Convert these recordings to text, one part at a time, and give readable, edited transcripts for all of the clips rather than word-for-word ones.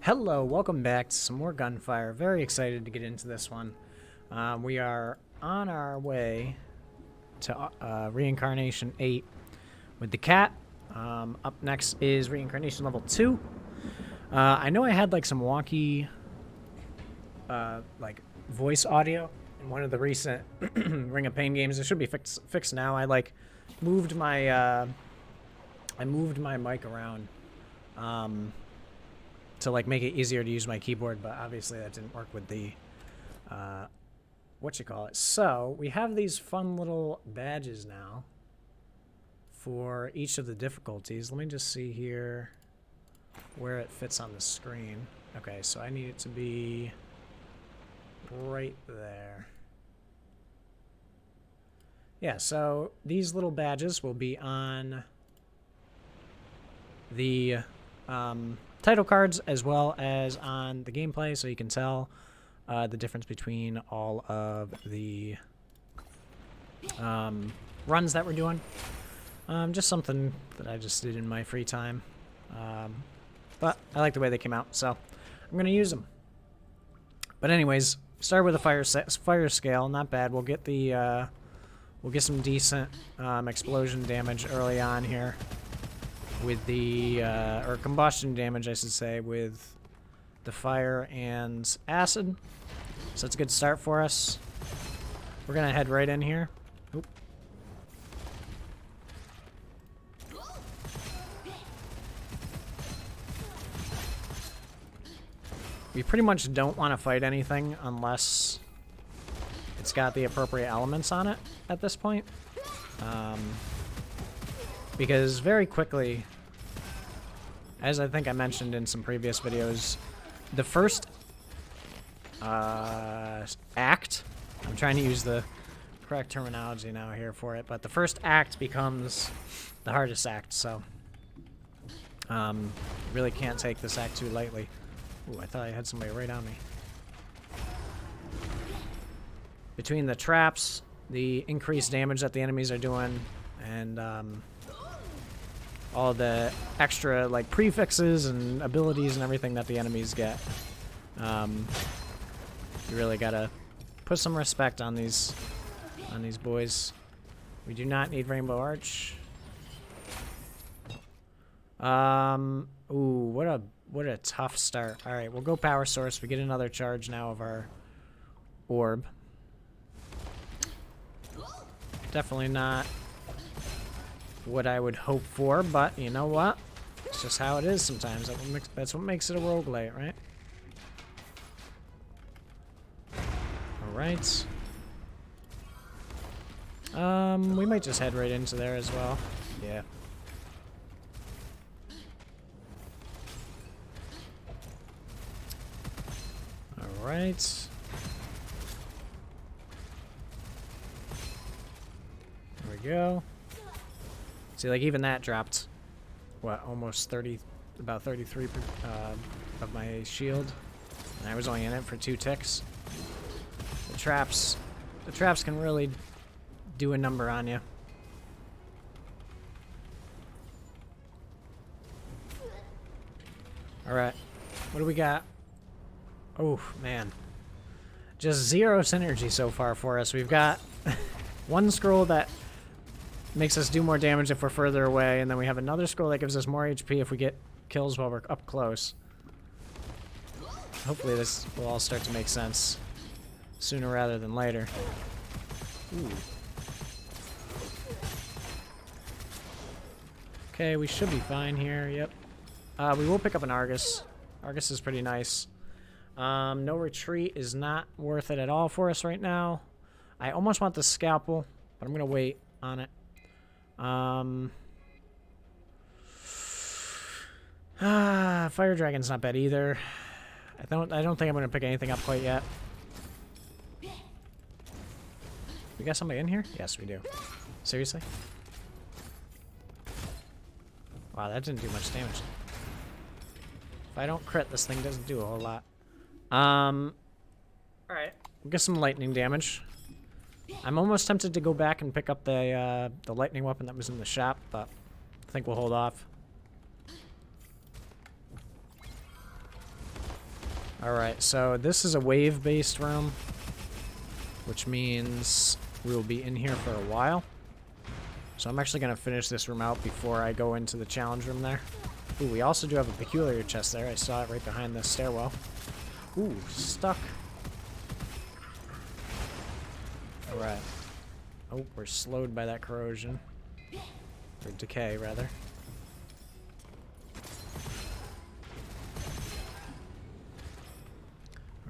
Hello, welcome back to some more Gunfire. Very excited to get into this one. We are on our way to Reincarnation 8 with the cat. Up next is Reincarnation level 2. I know I had like some wonky like voice audio in one of the recent Ring of Pain games. It should be fixed now. I like moved my my mic around to like make it easier to use my keyboard, but obviously that didn't work with the So we have these fun little badges now for each of the difficulties. Let me just see here where it fits on the screen. Okay, so I need it to be right there. Yeah, so these little badges will be on the title cards as well as on the gameplay, so you can tell the difference between all of the runs that we're doing. Just something that I just did in my free time. But I like the way they came out, so I'm going to use them. But anyways, start with a fire scale. Not bad. We'll get the we'll get some decent explosion damage early on here with the or combustion damage, I should say, with the fire and acid. So it's a good start for us. We're gonna head right in here. Oop. We pretty much don't want to fight anything unless it's got the appropriate elements on it at this point. Because very quickly, as I think I mentioned in some previous videos, the first act, I'm trying to use the correct terminology now here for it, but the first act becomes the hardest act, so really can't take this act too lightly. Ooh, I thought I had somebody right on me. Between the traps, the increased damage that the enemies are doing, and all the extra like prefixes and abilities and everything that the enemies get, you really gotta put some respect on these boys. We do not need Rainbow Arch. Ooh, what a tough start. All right, we'll go Power Source. We get another charge now of our orb. Definitely not what I would hope for, but you know what? It's just how it is sometimes. That's what makes it a roguelite, right? Alright. We might just head right into there as well. Yeah. Alright. There we go. See, like, even that dropped, what, almost 30, about 33 of my shield. And I was only in it for 2 ticks. The traps can really do a number on you. Alright, what do we got? Oh, man. Just 0 synergy so far for us. We've got one scroll that makes us do more damage if we're further away, and then we have another scroll that gives us more HP if we get kills while we're up close. Hopefully this will all start to make sense sooner rather than later. Ooh. Okay, we should be fine here, yep. We will pick up an Argus. Argus is pretty nice. No retreat is not worth it at all for us right now. I almost want the scalpel, but I'm gonna wait on it. Fire Dragon's not bad either. I don't think I'm gonna pick anything up quite yet. We got somebody in here? Yes, we do. Seriously? Wow, that didn't do much damage. If I don't crit, this thing doesn't do a whole lot. Alright. We'll get some lightning damage. I'm almost tempted to go back and pick up the lightning weapon that was in the shop, but I think we'll hold off. Alright, so this is a wave-based room, which means we will be in here for a while. So I'm actually going to finish this room out before I go into the challenge room there. Ooh, we also do have a peculiar chest there. I saw it right behind the stairwell. Ooh, stuck. Alright. Oh, we're slowed by that corrosion. Or decay, rather.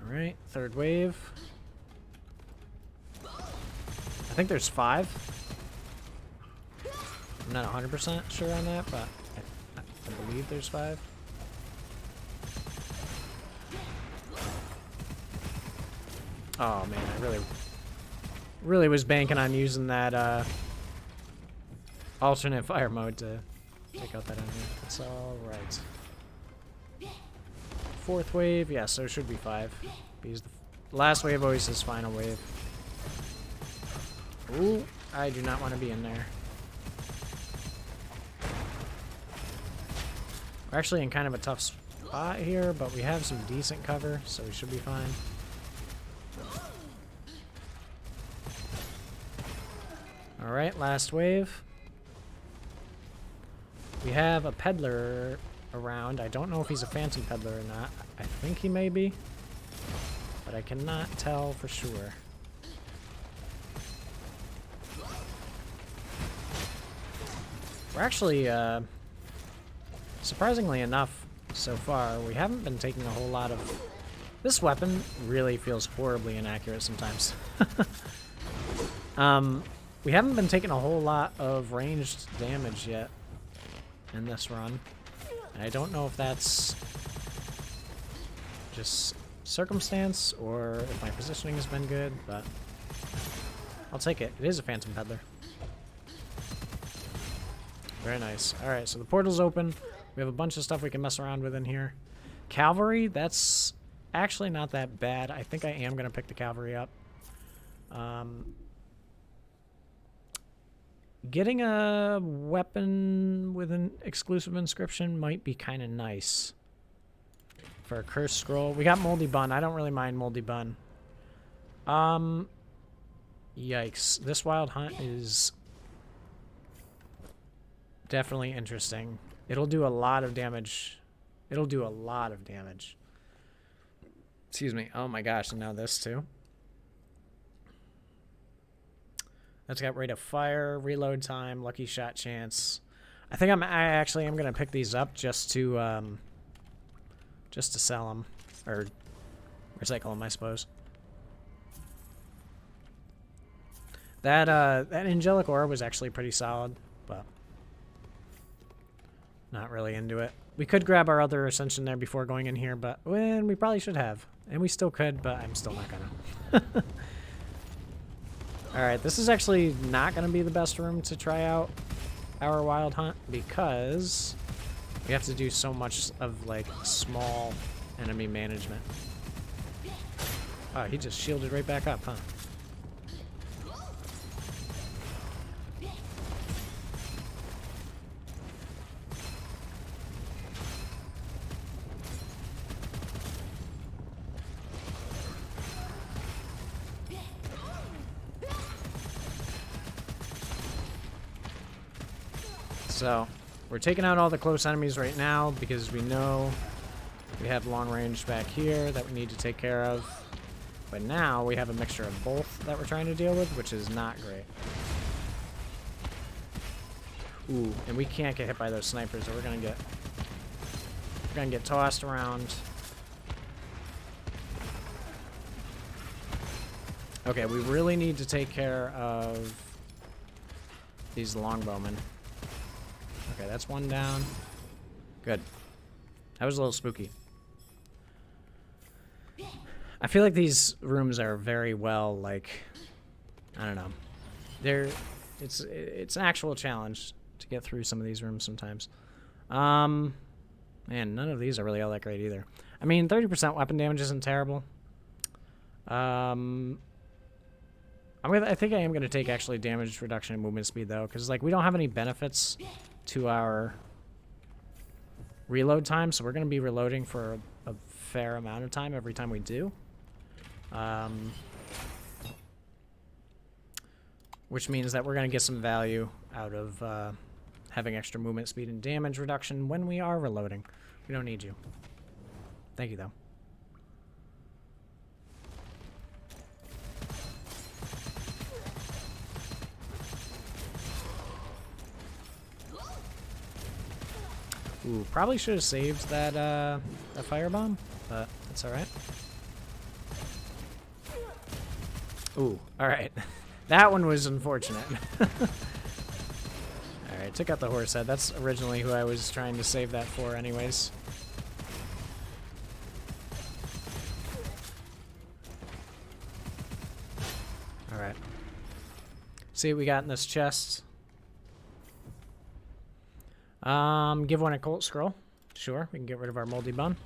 Alright, third wave. I think there's 5. I'm not 100% sure on that, but I believe there's 5. Oh man, I really was banking on using that alternate fire mode to take out that enemy. That's alright. 4th wave, yeah, so it should be 5. Because the last wave always says final wave. Ooh, I do not want to be in there. We're actually in kind of a tough spot here, but we have some decent cover, so we should be fine. Alright, last wave. We have a peddler around. I don't know if he's a phantom peddler or not. I think he may be, but I cannot tell for sure. We're actually, surprisingly enough, so far, we haven't been taking a whole lot of... This weapon really feels horribly inaccurate sometimes. We haven't been taking a whole lot of ranged damage yet in this run. And I don't know if that's just circumstance or if my positioning has been good, but I'll take it. It is a phantom peddler. Very nice. Alright, so the portal's open. We have a bunch of stuff we can mess around with in here. Cavalry, that's actually not that bad. I think I am going to pick the cavalry up. Getting a weapon with an exclusive inscription might be kind of nice. For a cursed scroll. We got Moldy Bun. I don't really mind Moldy Bun. Yikes. This wild hunt is definitely interesting. It'll do a lot of damage. It'll do a lot of damage. Excuse me. Oh my gosh, and now this too. That's got rate of fire, reload time, lucky shot chance. I think I actually am gonna pick these up just to sell them or recycle them, I suppose. That angelic ore was actually pretty solid, but not really into it. We could grab our other ascension there before going in here, but well, we probably should have, and we still could, but I'm still not gonna. Alright, this is actually not going to be the best room to try out our wild hunt because we have to do so much of, like, small enemy management. Oh, he just shielded right back up, huh? So, we're taking out all the close enemies right now because we know we have long range back here that we need to take care of. But now we have a mixture of both that we're trying to deal with, which is not great. Ooh, and we can't get hit by those snipers, or we're gonna get tossed around. Okay, we really need to take care of these longbowmen. Okay, that's one down. Good. That was a little spooky. I feel like these rooms are very well, like, I don't know. It's an actual challenge to get through some of these rooms sometimes. Man, none of these are really all that great either. I mean, 30% weapon damage isn't terrible. I think I am gonna take actually damage reduction and movement speed though, because like we don't have any benefits to our reload time, so we're going to be reloading for a fair amount of time every time we do. Which means that we're going to get some value out of having extra movement speed and damage reduction when we are reloading. We don't need you. Thank you, though. Ooh, probably should have saved that firebomb, but that's alright. Ooh, alright. That one was unfortunate. Alright, took out the horse head. That's originally who I was trying to save that for anyways. Alright. See what we got in this chest. Give one a Colt Scroll. Sure, we can get rid of our moldy bun.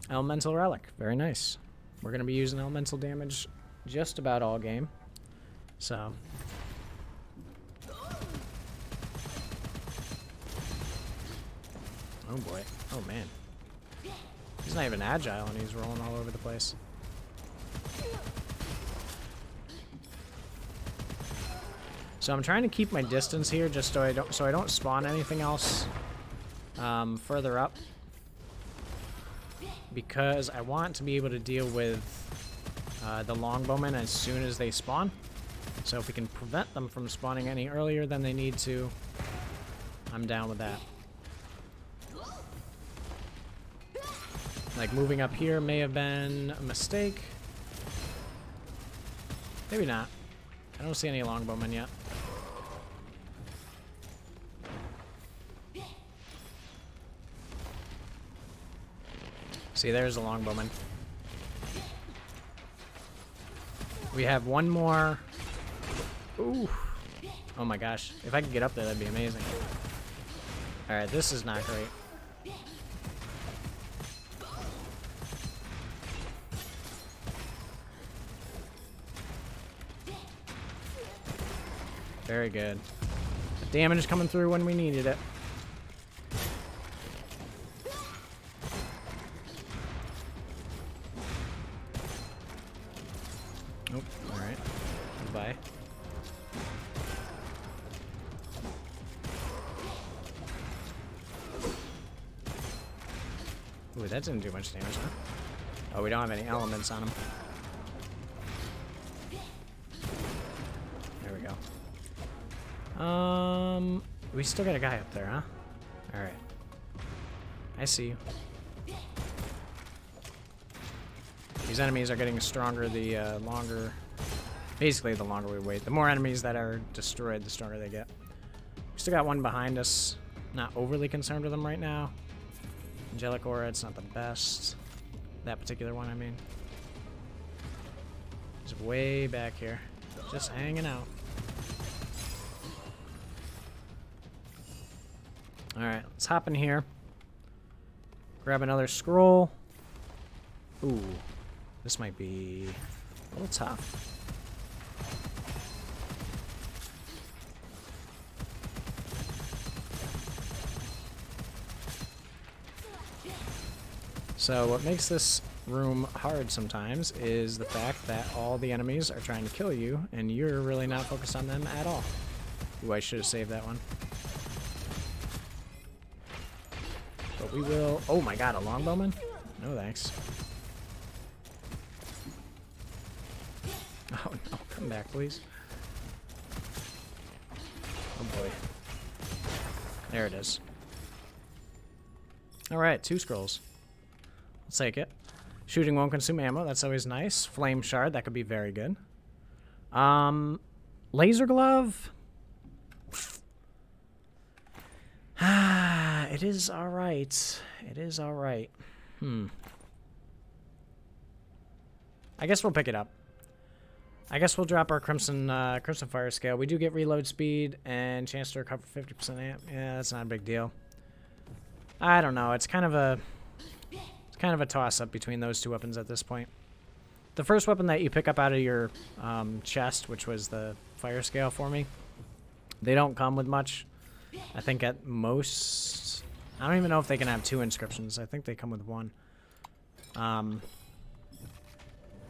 Elemental Relic. Very nice. We're going to be using elemental damage just about all game. So. Oh boy. Oh man. He's not even agile and he's rolling all over the place. So I'm trying to keep my distance here just so I don't spawn anything else further up, because I want to be able to deal with the longbowmen as soon as they spawn. So if we can prevent them from spawning any earlier than they need to, I'm down with that. Like moving up here may have been a mistake. Maybe not. I don't see any longbowmen yet. See, there's a longbowman. We have one more. Ooh. Oh my gosh. If I could get up there, that'd be amazing. Alright, this is not great. Very good. The damage is coming through when we needed it. Oh, alright. Goodbye. Ooh, that didn't do much damage, huh? Oh, we don't have any elements on him. There we go. We still got a guy up there, huh? Alright. I see you. These enemies are getting stronger the longer... Basically, the longer we wait. The more enemies that are destroyed, the stronger they get. We still got one behind us. Not overly concerned with them right now. Angelic Aura, it's not the best. That particular one, I mean. He's way back here. Just hanging out. Alright, let's hop in here. Grab another scroll. Ooh. This might be a little tough. So what makes this room hard sometimes is the fact that all the enemies are trying to kill you, and you're really not focused on them at all. Ooh, I should have saved that one. But we will... Oh my god, a longbowman? No thanks. Oh no, come back please. Oh boy. There it is. Alright, 2 scrolls. Let's take it. Shooting won't consume ammo, that's always nice. Flame shard, that could be very good. Laser glove? It is alright. It is alright. I guess we'll pick it up. I guess we'll drop our Crimson Fire scale. We do get reload speed and chance to recover 50% amp. Yeah, that's not a big deal. I don't know. It's kind of a toss-up between those 2 weapons at this point. The first weapon that you pick up out of your chest, which was the fire scale for me, they don't come with much. I think at most I don't even know if they can have 2 inscriptions. I think they come with 1.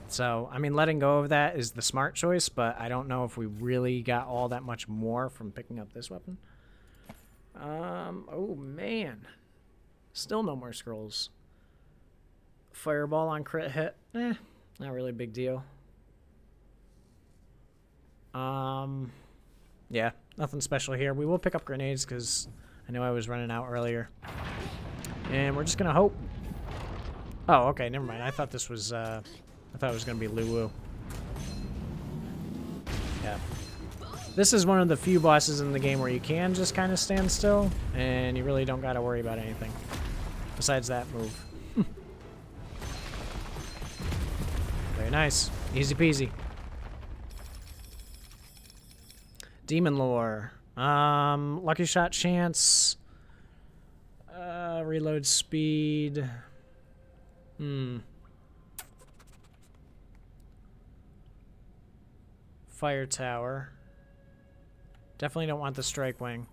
So, I mean, letting go of that is the smart choice, but I don't know if we really got all that much more from picking up this weapon. Oh, man. Still no more scrolls. Fireball on crit hit. Not really a big deal. Yeah, nothing special here. We will pick up grenades because I know I was running out earlier. And we're just going to hope. Oh, okay, never mind. I thought this was, I thought it was going to be Luwu. Yeah. This is one of the few bosses in the game where you can just kind of stand still, and you really don't got to worry about anything. Besides that move. Very nice. Easy peasy. Demon lore. Lucky shot chance. Reload speed. Fire tower. Definitely don't want the strike wing.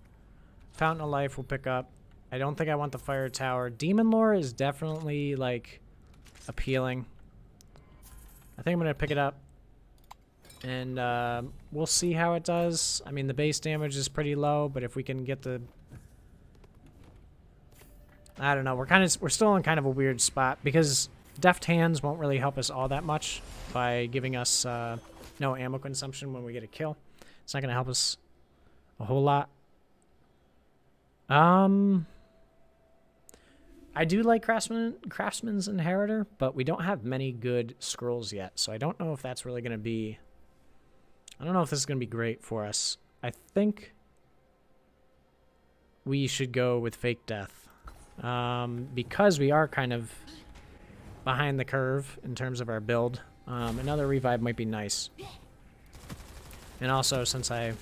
Fountain of life will pick up. I don't think I want the fire tower. Demon lore is definitely like appealing. I think I'm gonna pick it up. And we'll see how it does. I mean, the base damage is pretty low, but if we can get the... I don't know. We're still in kind of a weird spot because deft hands won't really help us all that much by giving us no ammo consumption when we get a kill. It's not going to help us a whole lot. I do like Craftsman's Inheritor, but we don't have many good scrolls yet, so I don't know if that's really going to be... I don't know if this is going to be great for us. I think we should go with Fake Death. Because we are kind of behind the curve in terms of our build. Another revive might be nice. And also, since I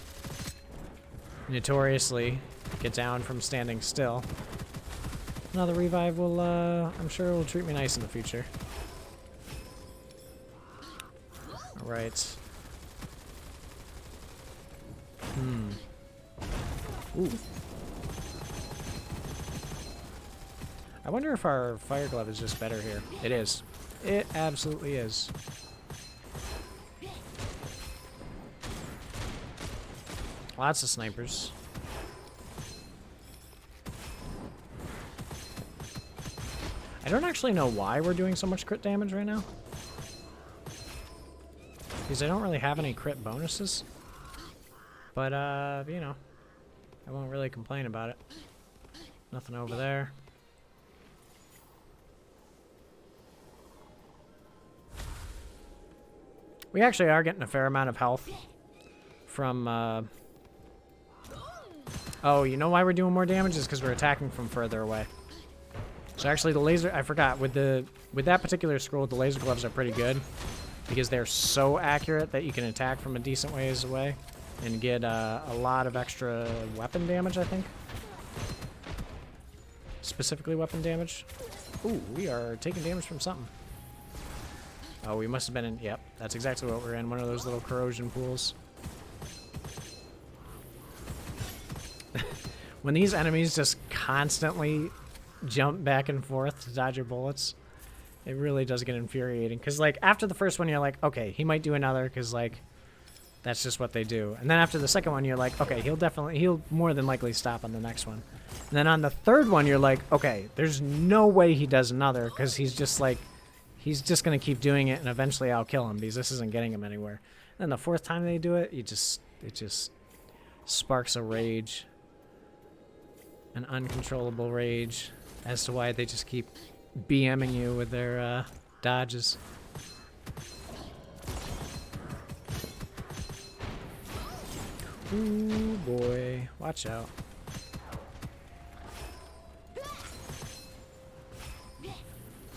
notoriously get down from standing still, another revive will, I'm sure will treat me nice in the future. Alright. Ooh. I wonder if our fire glove is just better here. It is. It absolutely is. Lots of snipers. I don't actually know why we're doing so much crit damage right now. Because I don't really have any crit bonuses. But, you know, I won't really complain about it. Nothing over there. We actually are getting a fair amount of health from, Oh, you know why we're doing more damage? Is because we're attacking from further away. So actually the laser... I forgot. With that particular scroll, the laser gloves are pretty good. Because they're so accurate that you can attack from a decent ways away. And get a lot of extra weapon damage, I think. Specifically weapon damage. Ooh, we are taking damage from something. Oh, we must have been in... Yep, that's exactly what we're in. One of those little corrosion pools. When these enemies just constantly jump back and forth to dodge your bullets, it really does get infuriating. Because, like, after the first one, you're like, okay, he might do another, because, like, that's just what they do. And then after the second one, you're like, okay, he'll more than likely stop on the next one. And then on the third one, you're like, okay, there's no way he does another, because he's just like... He's just going to keep doing it, and eventually I'll kill him, because this isn't getting him anywhere. And then the fourth time they do it, it just sparks a rage. An uncontrollable rage as to why they just keep BMing you with their dodges. Ooh, boy. Watch out.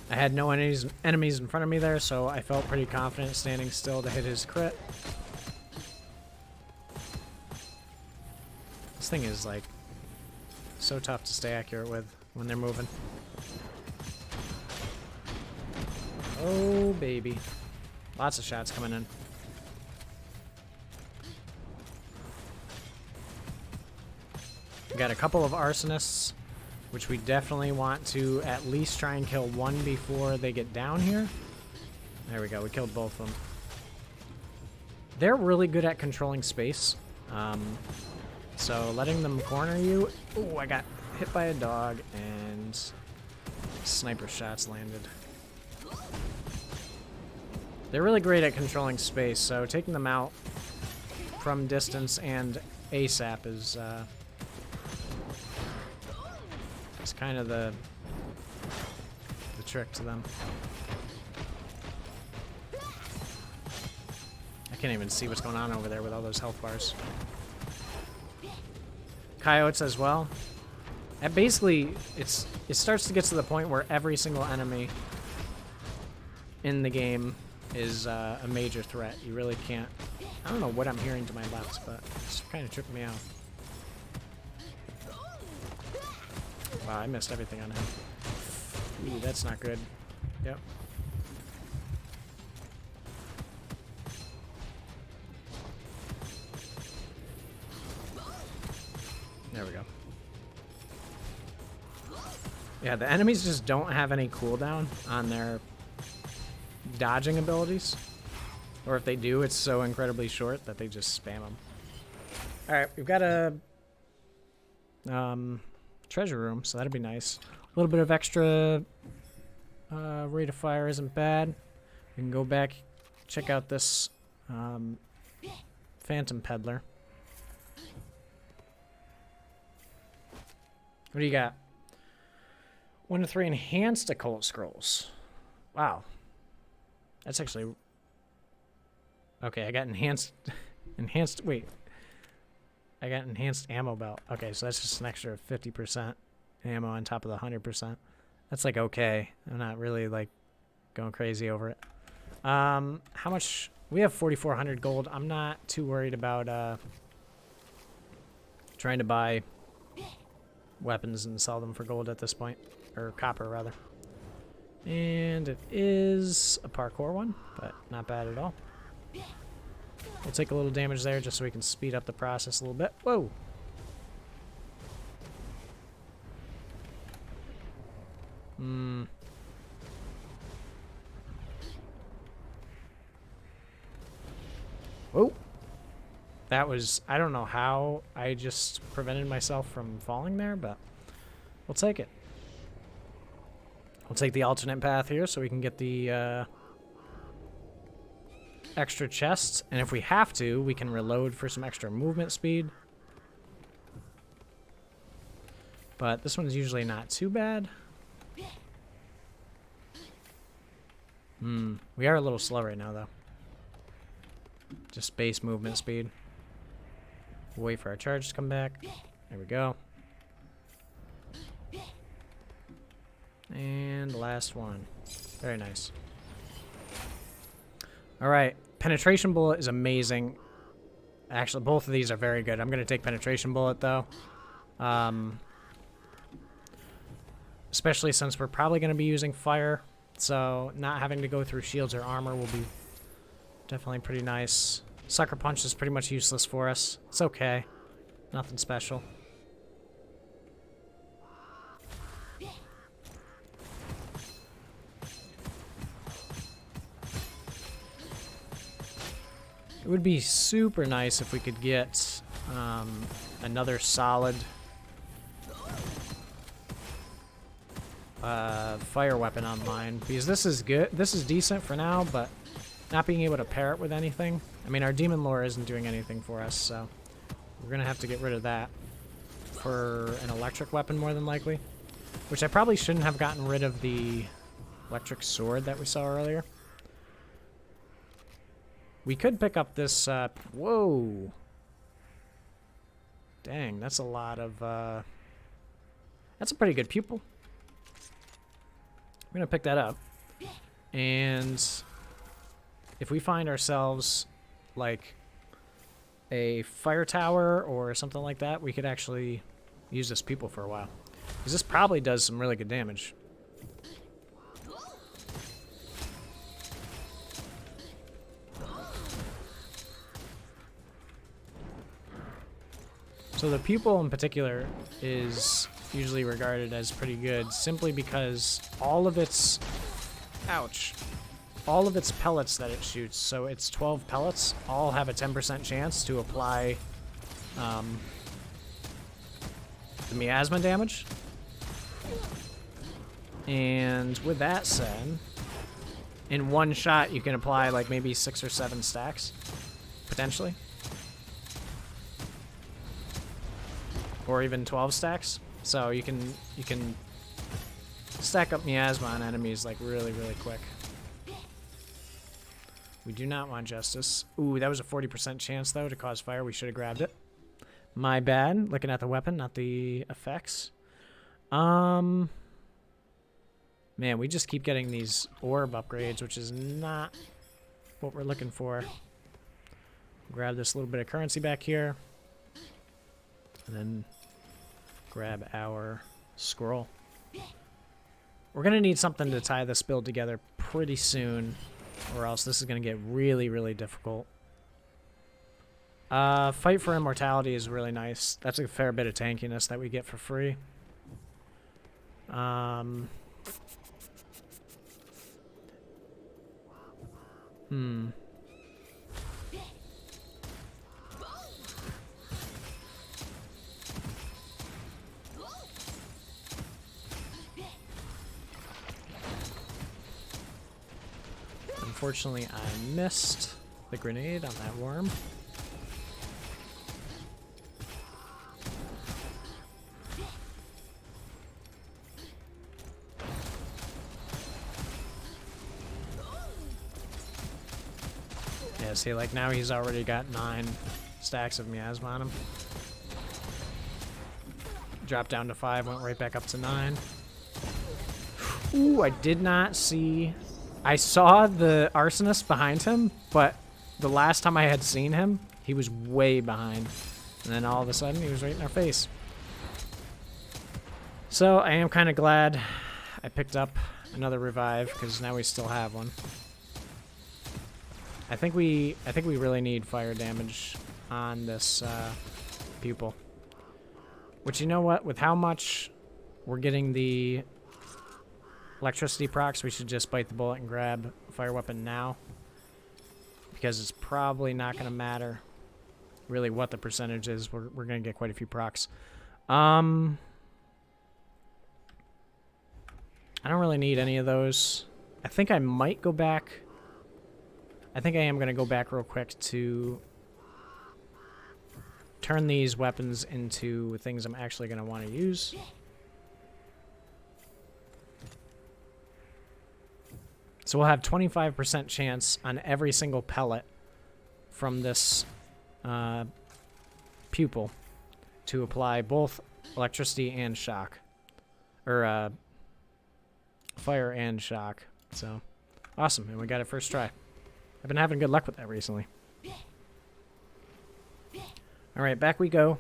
I had no enemies in front of me there, so I felt pretty confident standing still to hit his crit. This thing is, like, so tough to stay accurate with when they're moving. Oh, baby. Lots of shots coming in. We got a couple of arsonists which we definitely want to at least try and kill one before they get down here. There we go. We killed both of them. They're really good at controlling space. So letting them corner you. Oh, I got hit by a dog and sniper shots landed. They're really great at controlling space, so taking them out from distance and ASAP is kind of the trick to them. I can't even see what's going on over there with all those health bars. Coyotes as well. And basically, it starts to get to the point where every single enemy in the game is a major threat. You really can't. I don't know what I'm hearing to my left, but it's kind of tripping me out. Wow, I missed everything on him. Ooh, that's not good. Yep. There we go. Yeah, the enemies just don't have any cooldown on their dodging abilities. Or if they do, it's so incredibly short that they just spam them. Alright, we've got a treasure room, so that'd be nice. A little bit of extra rate of fire isn't bad. We can go back, check out this Phantom Peddler. What do you got? 1 to 3 enhanced occult scrolls. Wow. That's actually... Okay, I got enhanced... Wait. I got enhanced ammo belt. Okay, so that's just an extra 50% ammo on top of the 100%. That's like okay. I'm not really like going crazy over it. How much... We have 4,400 gold. I'm not too worried about trying to buy weapons and sell them for gold at this point. Or copper, rather. And it is a parkour one, but not bad at all. We'll take a little damage there just so we can speed up the process a little bit. Whoa! Whoa! That was... I don't know how I just prevented myself from falling there, but we'll take it. We'll take the alternate path here so we can get the extra chests. And if we have to, we can reload for some extra movement speed. But this one's usually not too bad. We are a little slow right now, though. Just base movement speed. We'll wait for our charge to come back. There we go. And last one. Very nice. Alright. Penetration bullet is amazing. Actually, both of these are very good. I'm going to take penetration bullet, though. Especially since we're probably going to be using fire. So, not having to go through shields or armor will be definitely pretty nice. Sucker punch is pretty much useless for us. It's okay. Nothing special. It would be super nice if we could get another solid fire weapon online, because this is good. This is decent for now, but not being able to pair it with anything. I mean, our demon lore isn't doing anything for us, so we're gonna have to get rid of that for an electric weapon more than likely. Which I probably shouldn't have gotten rid of the electric sword that we saw earlier. We could pick up this, whoa. Dang, that's a lot of, that's a pretty good pupil. I'm gonna pick that up. And if we find ourselves, like, a fire tower or something like that, we could actually use this pupil for a while. Because this probably does some really good damage. So the pupil in particular is usually regarded as pretty good, simply because all of its... Ouch. All of its pellets that it shoots, so it's 12 pellets, all have a 10% chance to apply the miasma damage. And with that said, in one shot you can apply like maybe 6 or 7 stacks, potentially. Or even 12 stacks. So you can stack up miasma on enemies like really, really quick. We do not want justice. Ooh, that was a 40% chance though to cause fire. We should have grabbed it. My bad. Looking at the weapon, not the effects. Man, we just keep getting these orb upgrades, which is not what we're looking for. Grab this little bit of currency back here. And then grab our scroll. We're going to need something to tie this build together pretty soon, or else this is going to get really, really difficult. Fight for Immortality is really nice. That's a fair bit of tankiness that we get for free. Unfortunately, I missed the grenade on that worm. Yeah, see, like now he's already got 9 stacks of miasma on him. Dropped down to 5, went right back up to 9. Ooh, I did not see... I saw the arsonist behind him, but the last time I had seen him, he was way behind. And then all of a sudden, he was right in our face. So I am kind of glad I picked up another revive, because now we still have one. I think we really need fire damage on this Pupil. Which, you know what? With how much we're getting the electricity procs, we should just bite the bullet and grab a fire weapon now, because it's probably not going to matter really what the percentage is. We're going to get quite a few procs. I don't really need any of those. I think I might go back. I think I am going to go back real quick to turn these weapons into things I'm actually going to want to use. So we'll have 25% chance on every single pellet from this Pupil to apply both electricity and shock. Or fire and shock. So, awesome. And we got it first try. I've been having good luck with that recently. Alright, back we go.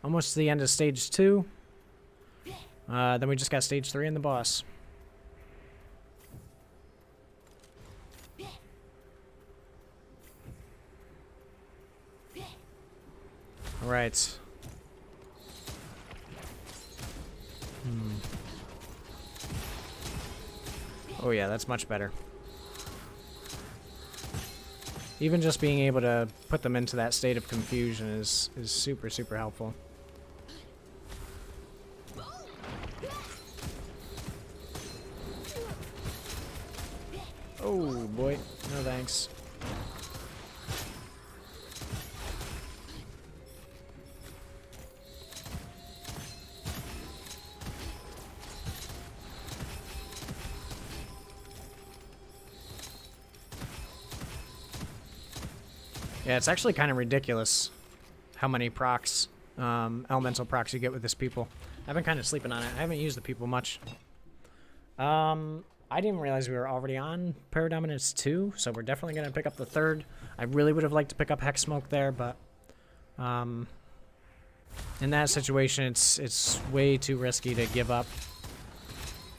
Almost to the end of stage 2. Then we just got stage 3 and the boss. Alright. Oh yeah, that's much better. Even just being able to put them into that state of confusion is super, super helpful. Oh boy, no thanks. Yeah, it's actually kind of ridiculous how many procs, elemental procs you get with this Pupil. I've been kind of sleeping on it. I haven't used the Pupil much. I didn't realize we were already on Paradominance 2, so we're definitely going to pick up the 3rd. I really would have liked to pick up Hex Smoke there, but in that situation, it's way too risky to give up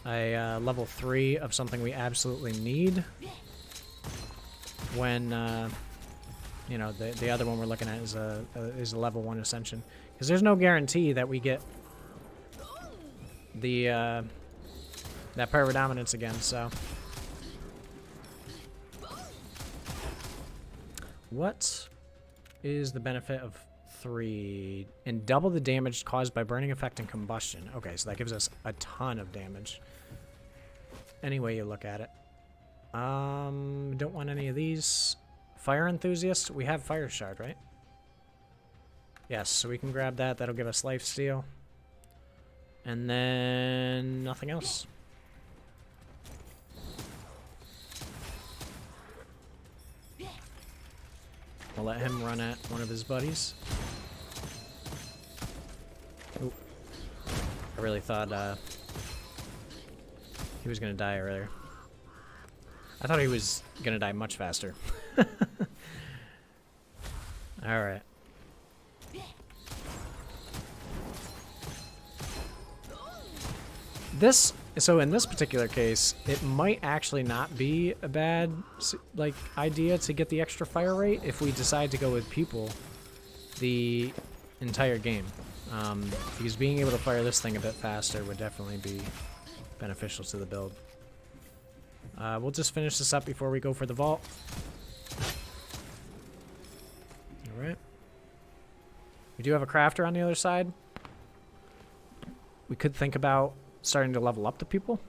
a level 3 of something we absolutely need when... you know, the other one we're looking at is a level 1 Ascension. Because there's no guarantee that we get the that pyrodominance again, so. What is the benefit of 3? And double the damage caused by burning effect and combustion. Okay, so that gives us a ton of damage. Any way you look at it. Don't want any of these. Fire enthusiast? We have fire shard, right? Yes, so we can grab that. That'll give us lifesteal. And then nothing else. I'll let him run at one of his buddies. Ooh. I really thought he was going to die earlier. I thought he was going to die much faster. Alright. So in this particular case, it might actually not be a bad like idea to get the extra fire rate if we decide to go with Pupil the entire game. Because being able to fire this thing a bit faster would definitely be beneficial to the build. We'll just finish this up before we go for the vault. Alright. We do have a crafter on the other side. We could think about starting to level up the people.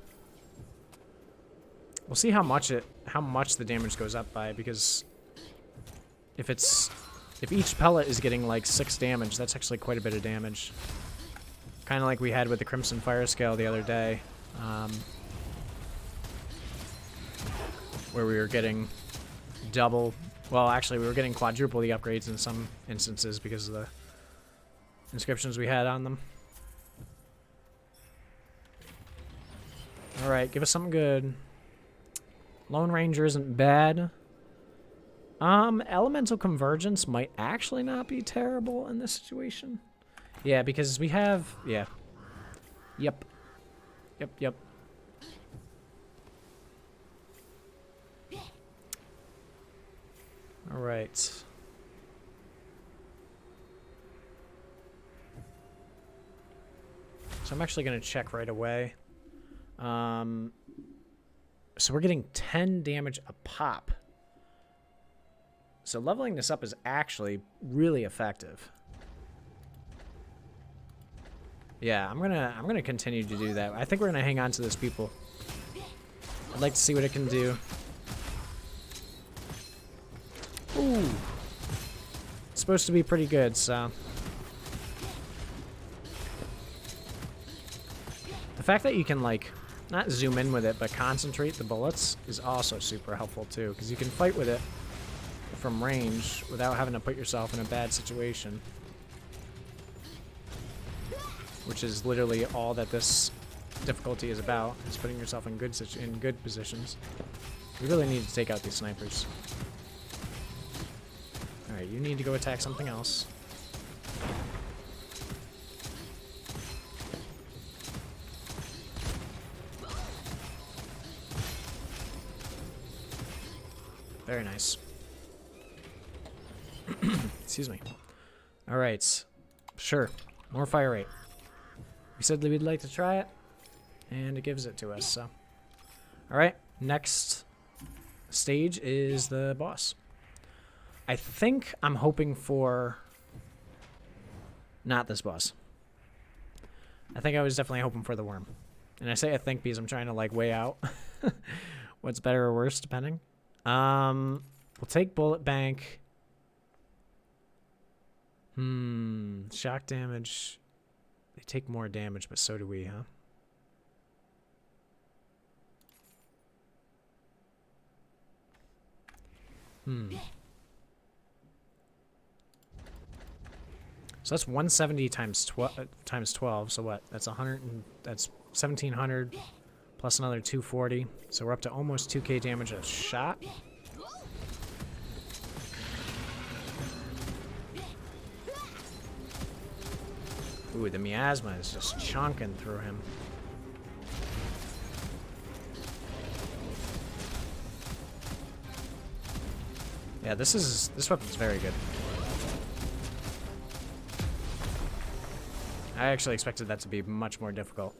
We'll see how much the damage goes up by, because if each pellet is getting like 6 damage, that's actually quite a bit of damage. Kind of like we had with the Crimson Fire Scale the other day, where we were getting double. Well, actually, we were getting quadruple the upgrades in some instances because of the inscriptions we had on them. Alright, give us something good. Lone Ranger isn't bad. Elemental Convergence might actually not be terrible in this situation. Yeah, because we have... Yeah. Yep. Yep. Alright. So I'm actually going to check right away. So we're getting 10 damage a pop. So leveling this up is actually really effective. Yeah, I'm gonna continue to do that. I think we're gonna hang on to this Pupil. I'd like to see what it can do. Ooh. It's supposed to be pretty good, so. The fact that you can, like, not zoom in with it, but concentrate the bullets is also super helpful, too. Because you can fight with it from range without having to put yourself in a bad situation. Which is literally all that this difficulty is about, is putting yourself in good positions. You really need to take out these snipers. Alright, you need to go attack something else. Very nice. Excuse me. Alright. Sure. More fire rate. We said that we'd like to try it, and it gives it to us, so. Alright, next stage is the boss. I think I'm hoping for... not this boss. I think I was definitely hoping for the worm. And I say I think because I'm trying to, like, weigh out what's better or worse, depending. We'll take bullet bank. Shock damage. They take more damage, but so do we, huh? So that's 170 times 12. So what? That's 100. That's 1700 plus another 240. So we're up to almost 2k damage a shot. Ooh, the miasma is just chunking through him. Yeah, this weapon's very good. I actually expected that to be much more difficult.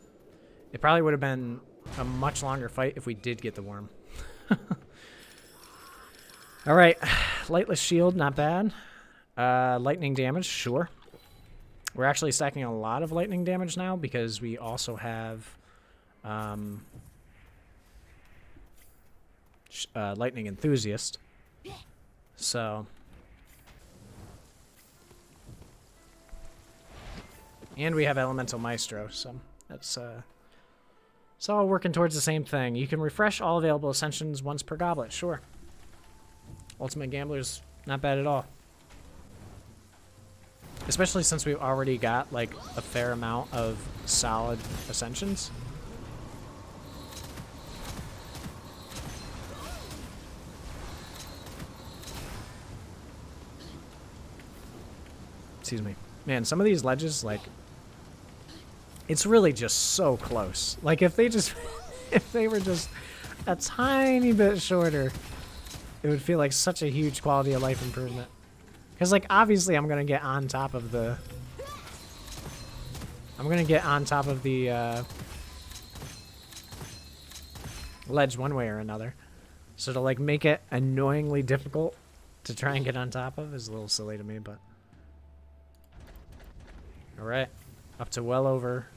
It probably would have been a much longer fight if we did get the worm. Alright, lightless shield, not bad. Lightning damage, sure. We're actually stacking a lot of lightning damage now because we also have lightning enthusiast. So, and we have elemental maestro, so that's it's all working towards the same thing. You can refresh all available ascensions once per goblet, sure. Ultimate Gambler's not bad at all. Especially since we've already got like a fair amount of solid ascensions. Excuse me. Man, some of these ledges, like, it's really just so close. Like, if they just, if they were just a tiny bit shorter, it would feel like such a huge quality of life improvement. Because, like, obviously I'm going to get on top of the, ledge one way or another. So to, like, make it annoyingly difficult to try and get on top of is a little silly to me, but. Alright, up to well over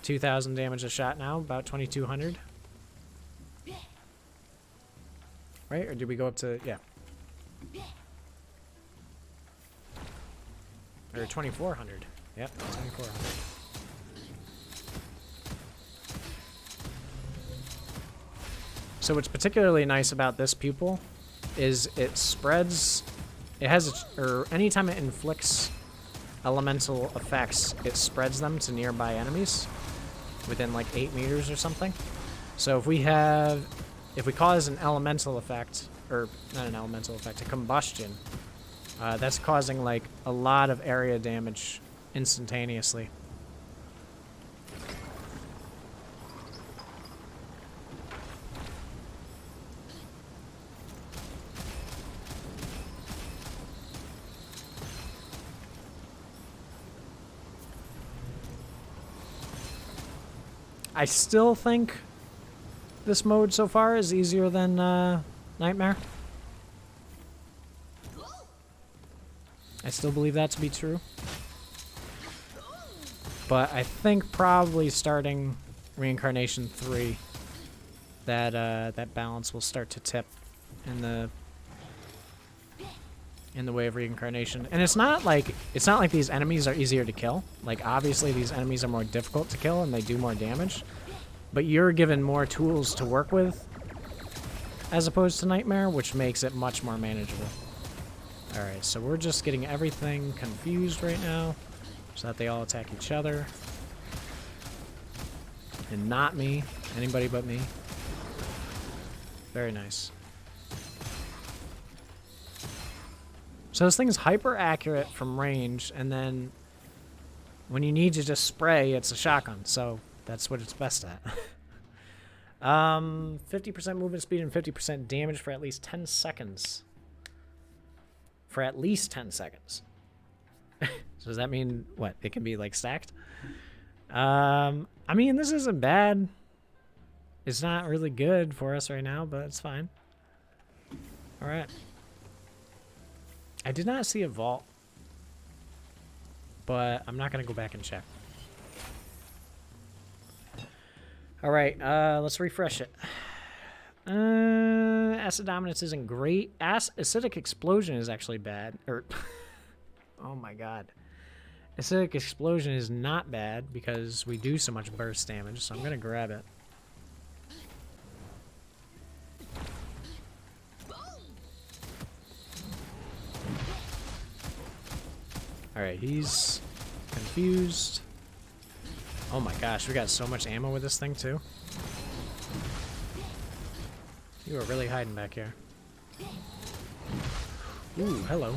2,000 damage a shot now, about 2,200. Right, or did we go up to, yeah. Or 2,400. Yep, 2,400. So what's particularly nice about this pupil is it spreads, it has, or anytime it inflicts elemental effects, it spreads them to nearby enemies within like 8 meters or something. So if we cause an elemental effect, or not an elemental effect, a combustion, that's causing like a lot of area damage instantaneously. I still think this mode so far is easier than Nightmare. I still believe that to be true. But I think probably starting Reincarnation 3, that balance will start to tip in the way of Reincarnation. And it's not like these enemies are easier to kill. Like, obviously these enemies are more difficult to kill and they do more damage. But you're given more tools to work with as opposed to Nightmare, which makes it much more manageable. Alright, so we're just getting everything confused right now so that they all attack each other. And not me. Anybody but me. Very nice. So this thing is hyper accurate from range, and then when you need to just spray, it's a shotgun. So that's what it's best at. 50% movement speed and 50% damage for at least 10 seconds. For at least 10 seconds. So does that mean what? It can be like stacked? I mean, this isn't bad. It's not really good for us right now, but it's fine. All right. I did not see a vault, but I'm not going to go back and check. All right, let's refresh it. Acid Dominance isn't great. Acidic Explosion is actually bad. Oh my god. Acidic Explosion is not bad because we do so much burst damage, so I'm going to grab it. Alright, he's confused. Oh my gosh, we got so much ammo with this thing too. You are really hiding back here. Ooh, hello.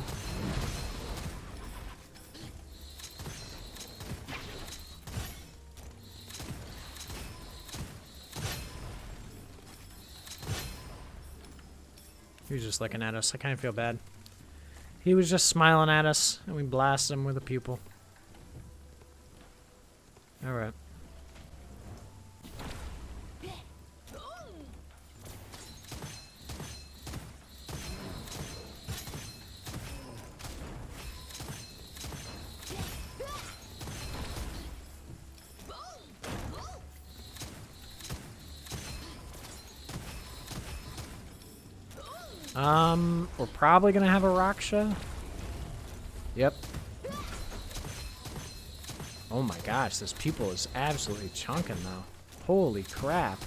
He was just looking at us. I kind of feel bad. He was just smiling at us, and we blasted him with a pupil. Alright. We're probably gonna have a Raksha. Yep. Oh my gosh, this Pupil is absolutely chunking though. Holy crap.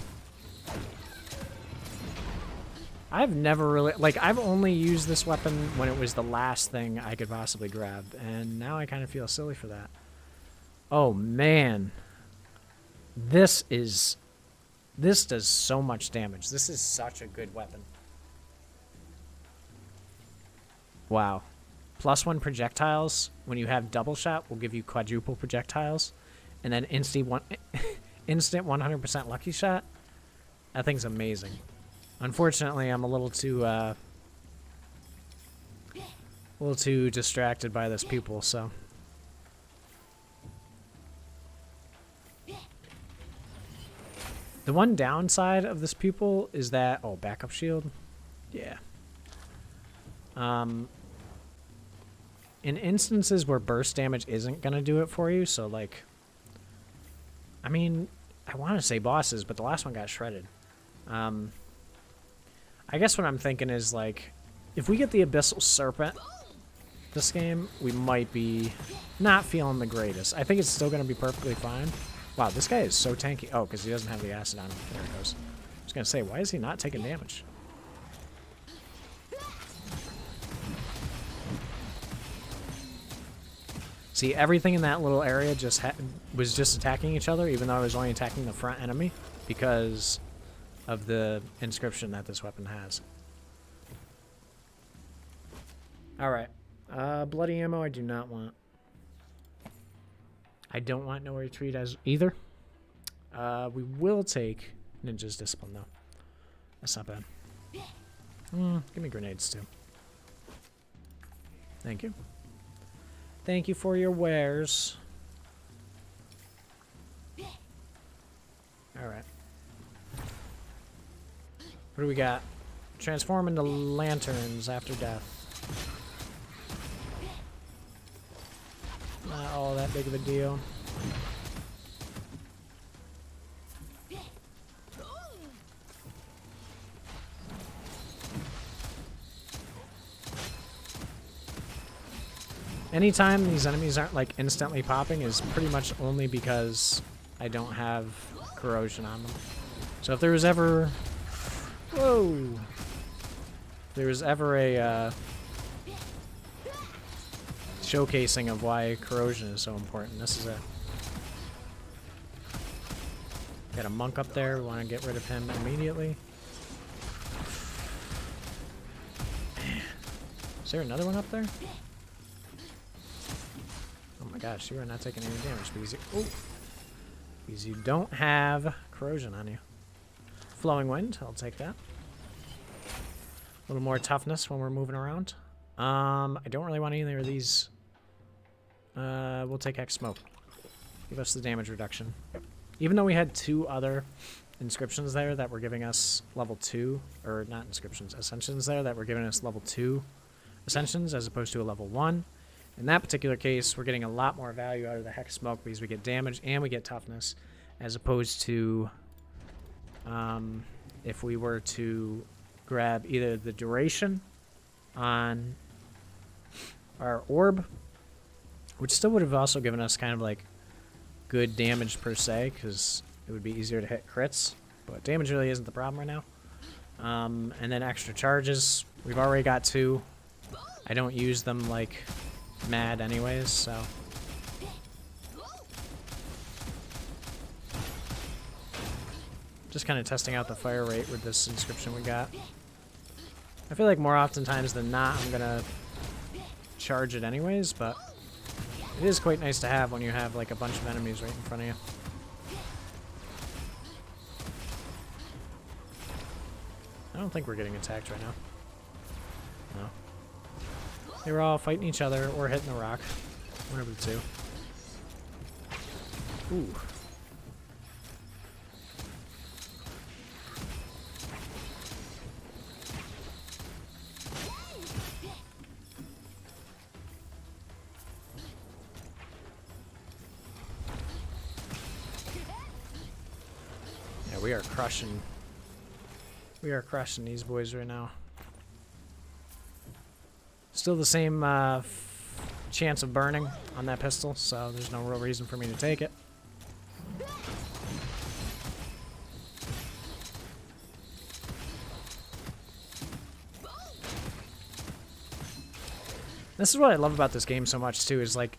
I've never really, like, I've only used this weapon when it was the last thing I could possibly grab, and now I kind of feel silly for that. Oh man. This does so much damage. This is such a good weapon. Wow. +1 projectiles, when you have double shot, will give you quadruple projectiles. And then instant 100% lucky shot. That thing's amazing. Unfortunately, I'm a little too distracted by this Pupil, so. The one downside of this Pupil is that, oh, backup shield? Yeah. In instances where burst damage isn't going to do it for you, so like, I mean, I want to say bosses, but the last one got shredded. I guess what I'm thinking is, like, if we get the Abyssal Serpent this game, we might be not feeling the greatest. I think it's still going to be perfectly fine. Wow, this guy is so tanky. Oh, because he doesn't have the acid on him. There it goes. I was going to say, why is he not taking damage? See, everything in that little area was just attacking each other, even though I was only attacking the front enemy, because of the inscription that this weapon has. Alright. Bloody ammo I do not want. I don't want no retreat as either. We will take Ninja's Discipline, though. That's not bad. Give me grenades, too. Thank you. Thank you for your wares. Alright. What do we got? Transform into lanterns after death. Not all that big of a deal. Anytime these enemies aren't like instantly popping is pretty much only because I don't have corrosion on them. So if there was ever... Whoa! If there was ever a showcasing of why corrosion is so important, this is it. Got a monk up there. We want to get rid of him immediately. Is there another one up there? Oh my gosh, you are not taking any damage because you don't have corrosion on you. Flowing wind, I'll take that. A little more toughness when we're moving around. I don't really want either of these. We'll take Hex Smoke. Give us the damage reduction. Even though we had 2 other inscriptions there that were giving us level 2, or not inscriptions, ascensions there that were giving us level 2 ascensions as opposed to a level 1. In that particular case, we're getting a lot more value out of the Hex Smoke because we get damage and we get toughness, as opposed to if we were to grab either the duration on our orb, which still would have also given us kind of like good damage per se, because it would be easier to hit crits, but damage really isn't the problem right now. And then extra charges, we've already got 2. I don't use them like mad anyways, so just kind of testing out the fire rate with this inscription we got. I feel like more oftentimes than not I'm gonna charge it anyways, but it is quite nice to have when you have like a bunch of enemies right in front of you. I don't think we're getting attacked right now. No. They were all fighting each other or hitting the rock. One of the 2. Ooh. we are crushing. We are crushing these boys right now. Still the same chance of burning on that pistol, so there's no real reason for me to take it. This is what I love about this game so much too, is like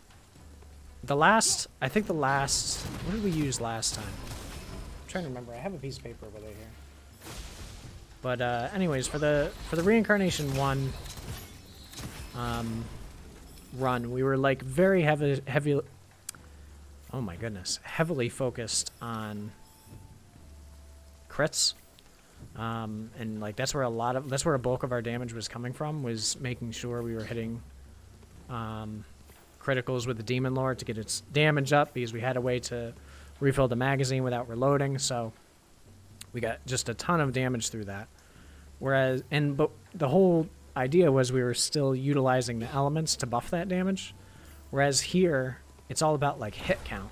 I think the last, what did we use last time? I'm trying to remember. I have a piece of paper over there here. But anyways, for the Reincarnation 1 run, we were like very heavy, oh my goodness, heavily focused on crits. And like that's where a bulk of our damage was coming from, was making sure we were hitting criticals with the Demon Lord to get its damage up, because we had a way to refill the magazine without reloading, so we got just a ton of damage through that. But the whole idea was we were still utilizing the elements to buff that damage, whereas here it's all about like hit count.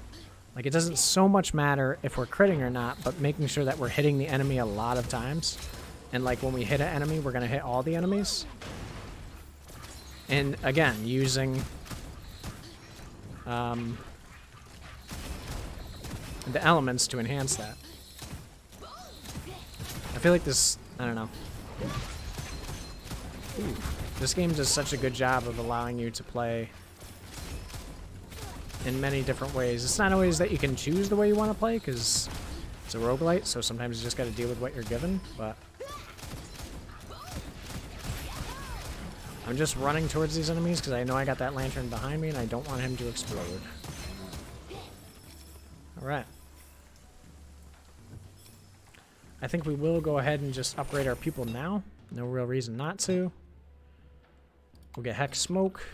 Like, it doesn't so much matter if we're critting or not, but making sure that we're hitting the enemy a lot of times. And like when we hit an enemy, we're gonna hit all the enemies. And again, using the elements to enhance that. I feel like this, I don't know. Ooh, this game does such a good job of allowing you to play in many different ways. It's not always that you can choose the way you want to play, because it's a roguelite, so sometimes you just got to deal with what you're given, but I'm just running towards these enemies because I know I got that lantern behind me and I don't want him to explode. Alright. I think we will go ahead and just upgrade our Pupil now. No real reason not to. We'll get Hex Smoke.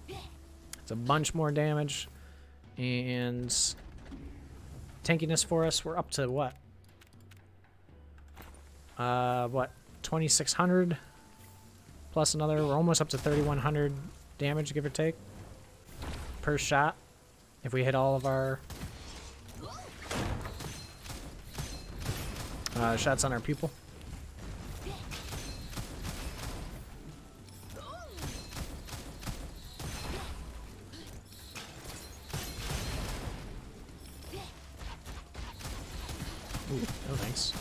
It's a bunch more damage. And tankiness for us, we're up to what? What? 2,600 plus another. We're almost up to 3,100 damage, give or take, per shot. If we hit all of our shots on our Pupil. Ooh, no thanks.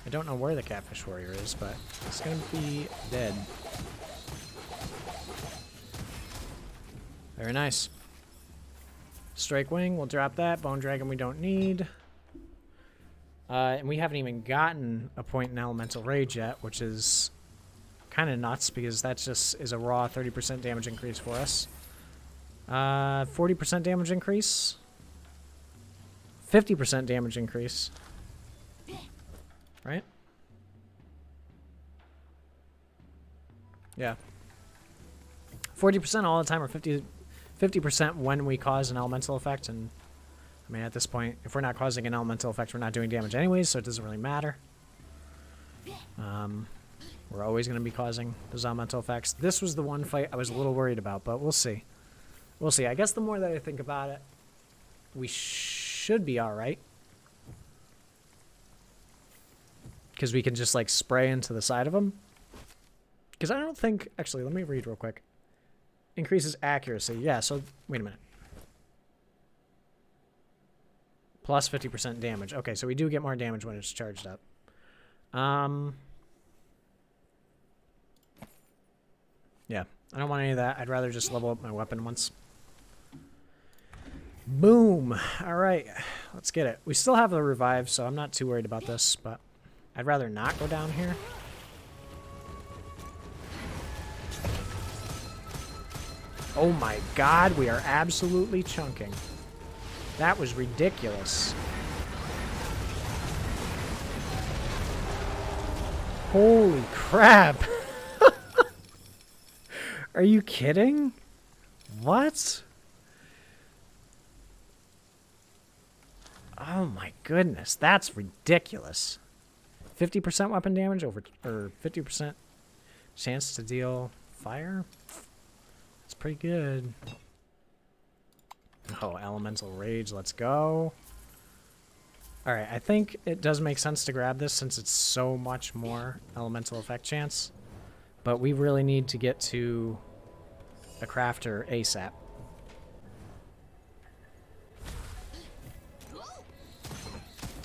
I don't know where the Catfish Warrior is, but it's gonna be dead. Very nice. Strike Wing, we'll drop that. Bone Dragon we don't need. And we haven't even gotten a point in Elemental Rage yet, which is kind of nuts, because that just is a raw 30% damage increase for us. 40% damage increase. 50% damage increase. Right? Yeah. 40% all the time, or 50% when we cause an elemental effect. And I mean, at this point, if we're not causing an elemental effect, we're not doing damage anyways, so it doesn't really matter. We're always going to be causing those elemental effects. This was the one fight I was a little worried about, but we'll see. We'll see. I guess the more that I think about it, we should be alright. Because we can just, like, spray into the side of them. Because I don't think... Actually, let me read real quick. Increases accuracy. Yeah, so... Wait a minute. Plus 50% damage. Okay, so we do get more damage when it's charged up. Yeah, I don't want any of that. I'd rather just level up my weapon once. Boom! Alright, let's get it. We still have the revive, so I'm not too worried about this, but I'd rather not go down here. Oh my god, we are absolutely chunking. That was ridiculous. Holy crap! Are you kidding? What? Oh my goodness, that's ridiculous. 50% weapon damage over, or 50% chance to deal fire? It's pretty good. Oh, elemental rage, let's go. Alright, I think it does make sense to grab this since it's so much more elemental effect chance. But we really need to get to a crafter ASAP.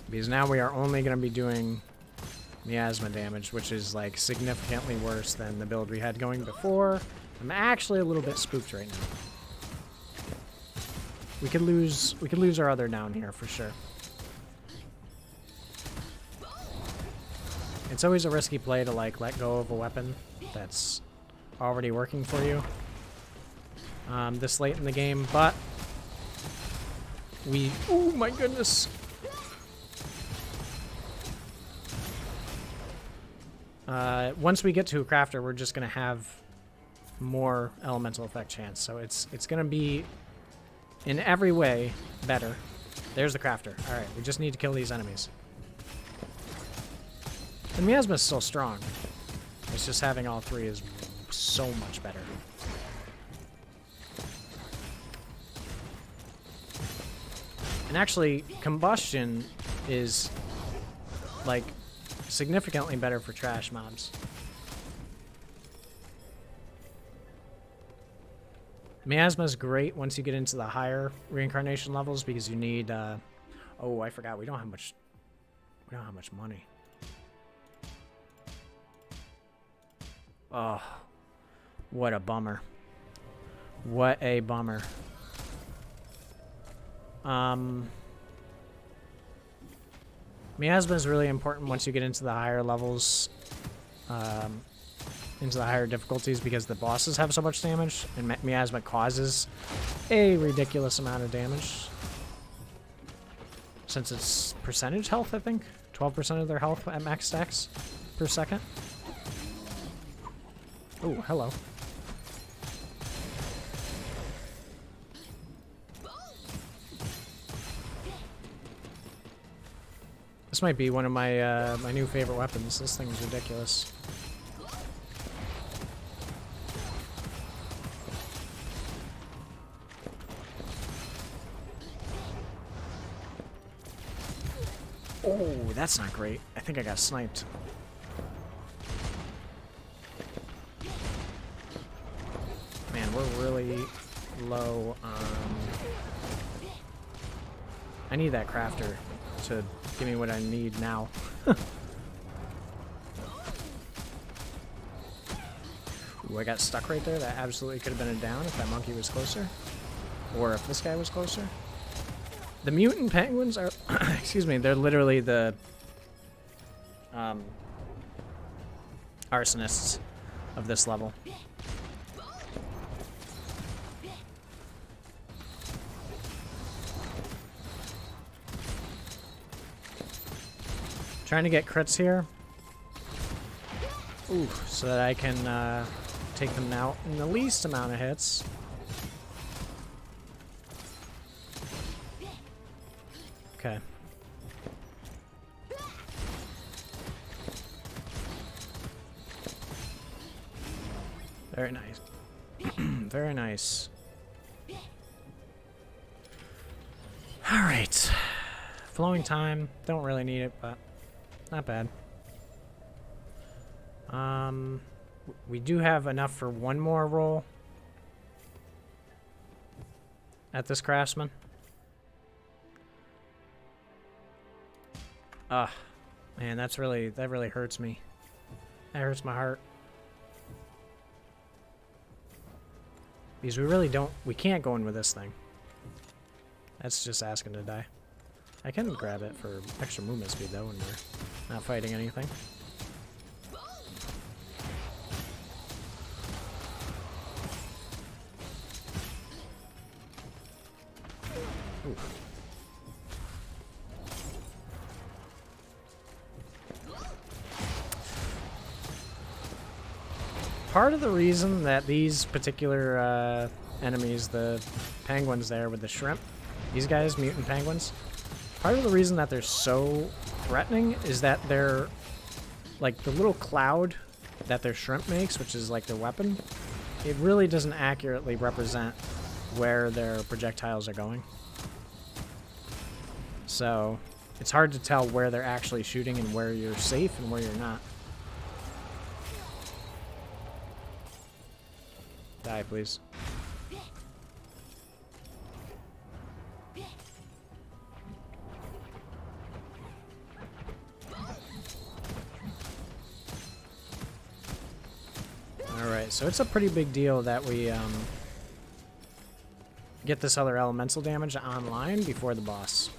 Because now we are only going to be doing miasma damage, which is like significantly worse than the build we had going before. I'm actually a little bit spooked right now. We could lose our other down here for sure. It's always a risky play to like let go of a weapon that's already working for you this late in the game, but oh my goodness. Once we get to a crafter, we're just gonna have more elemental effect chance, so it's gonna be in every way better. There's the crafter. All right, we just need to kill these enemies. The miasma is still strong. It's just having all three is so much better. And actually, combustion is like significantly better for trash mobs. Miasma is great once you get into the higher reincarnation levels because you need oh, I forgot, we don't have much money. Oh, what a bummer. What a bummer. Miasma is really important once you get into the higher levels, into the higher difficulties, because the bosses have so much damage, and miasma causes a ridiculous amount of damage. Since it's percentage health, I think? 12% of their health at max stacks per second. Oh, hello. This might be one of my my new favorite weapons. This thing is ridiculous. Oh, that's not great. I think I got sniped. Man, we're really low on... I need that crafter to give me what I need now. Ooh, I got stuck right there. That absolutely could have been a down if that monkey was closer. Or if this guy was closer. The mutant penguins are... excuse me, they're literally the... arsonists of this level. Trying to get crits here. Ooh, so that I can take them out in the least amount of hits. Okay. Very nice. Very nice. Alright. Flowing time. Don't really need it, but not bad. We do have enough for one more roll at this craftsman. Man, that really hurts me. That hurts my heart. Because we can't go in with this thing. That's just asking to die. I can grab it for extra movement speed though when we're not fighting anything. Ooh. Part of the reason that these particular enemies, the penguins there with the shrimp, these guys, mutant penguins, part of the reason that they're so threatening is that they're, like, the little cloud that their shrimp makes, which is like their weapon, it really doesn't accurately represent where their projectiles are going. So it's hard to tell where they're actually shooting and where you're safe and where you're not. Die, please. Alright, so it's a pretty big deal that we get this other elemental damage online before the boss.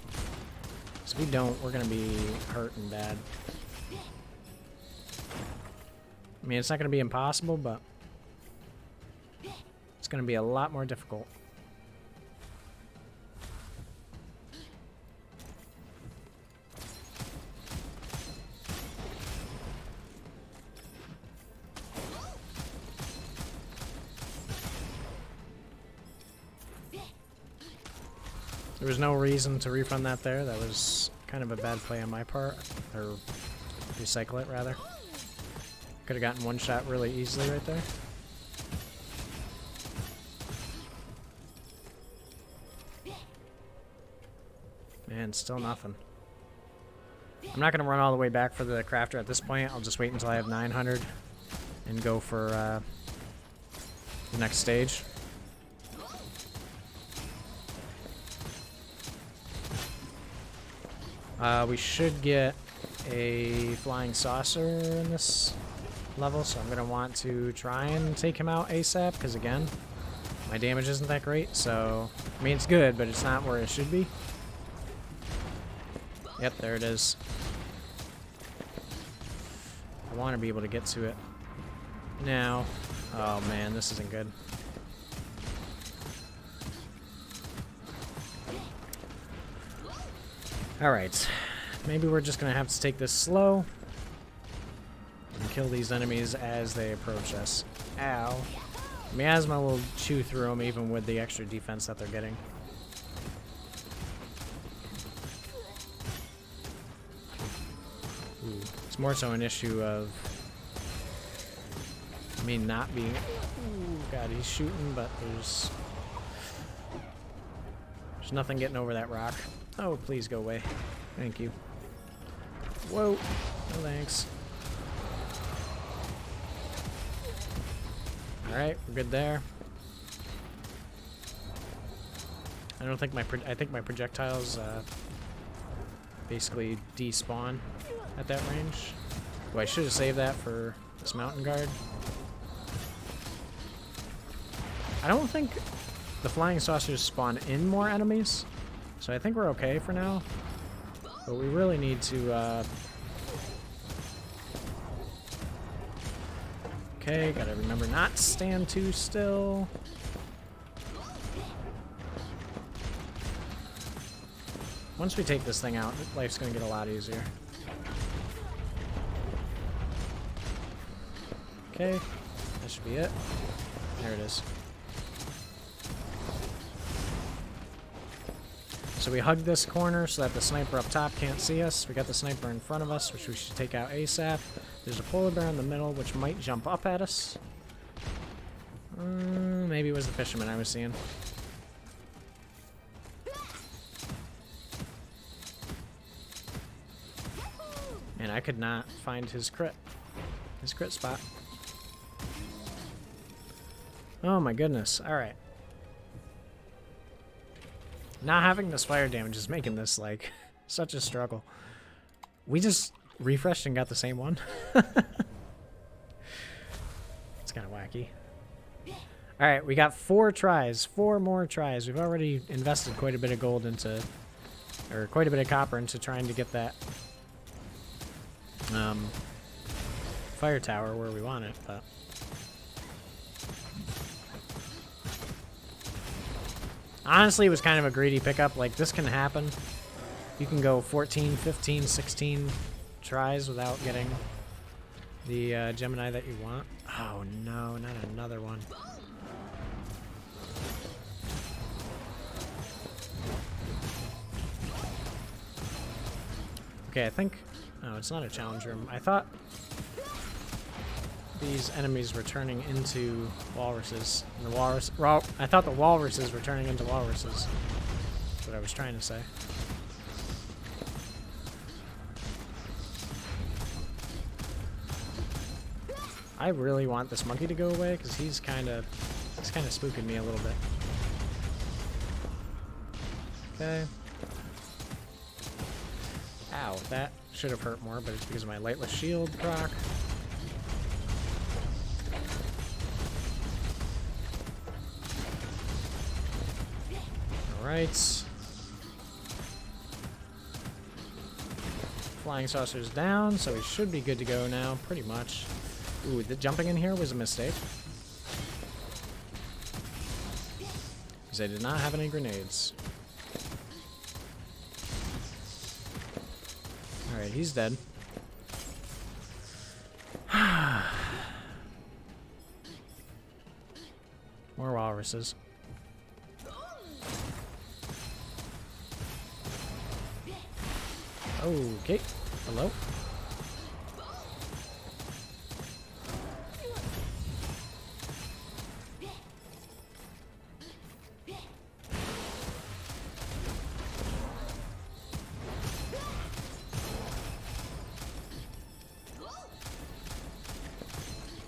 If we don't, we're going to be hurting bad. I mean, it's not going to be impossible, but it's going to be a lot more difficult. There was no reason to refund that there. That was kind of a bad play on my part. Or recycle it, rather. Could have gotten one shot really easily right there. Man, still nothing. I'm not going to run all the way back for the crafter at this point. I'll just wait until I have 900 and go for the next stage. We should get a flying saucer in this level, so I'm going to want to try and take him out ASAP, because again, my damage isn't that great, so, I mean, it's good, but it's not where it should be. Yep, there it is. I want to be able to get to it now. Oh man, this isn't good. Alright, maybe we're just going to have to take this slow and kill these enemies as they approach us. Ow. Miasma will chew through them even with the extra defense that they're getting. Ooh, it's more so an issue of me not being... Ooh, God, he's shooting, but there's nothing getting over that rock. Oh, please go away. Thank you. Whoa. No thanks. Alright, we're good there. I don't think I think my projectiles basically despawn at that range. Oh, I should have saved that for this mountain guard. I don't think the flying saucers spawn in more enemies, so I think we're okay for now. But we really need to okay, gotta remember not to stand too still. Once we take this thing out, life's gonna get a lot easier. Okay, that should be it. There it is. So we hug this corner so that the sniper up top can't see us. We got the sniper in front of us, which we should take out ASAP. There's a polar bear in the middle, which might jump up at us. Maybe it was the fisherman I was seeing. And I could not find his crit spot. Oh my goodness. Alright. Not having this fire damage is making this, like, such a struggle. We just refreshed and got the same one. It's kind of wacky. Alright, we got 4 tries. 4 more tries. We've already invested quite a bit of gold into... or quite a bit of copper into trying to get that... fire tower where we want it, but... Honestly, it was kind of a greedy pickup. Like, this can happen. You can go 14, 15, 16 tries without getting the Gemini that you want. Oh no, not another one. Okay, I think... Oh, it's not a challenge room. I thought... these enemies were turning into walruses. And the I thought the walruses were turning into walruses. That's what I was trying to say. I really want this monkey to go away because he's kind of spooking me a little bit. Okay. Ow, that should have hurt more, but it's because of my lightless shield proc. Alright. Flying saucer's down, so we should be good to go now, pretty much. Ooh, the jumping in here was a mistake. Because I did not have any grenades. Alright, he's dead. More walruses. Okay. Hello?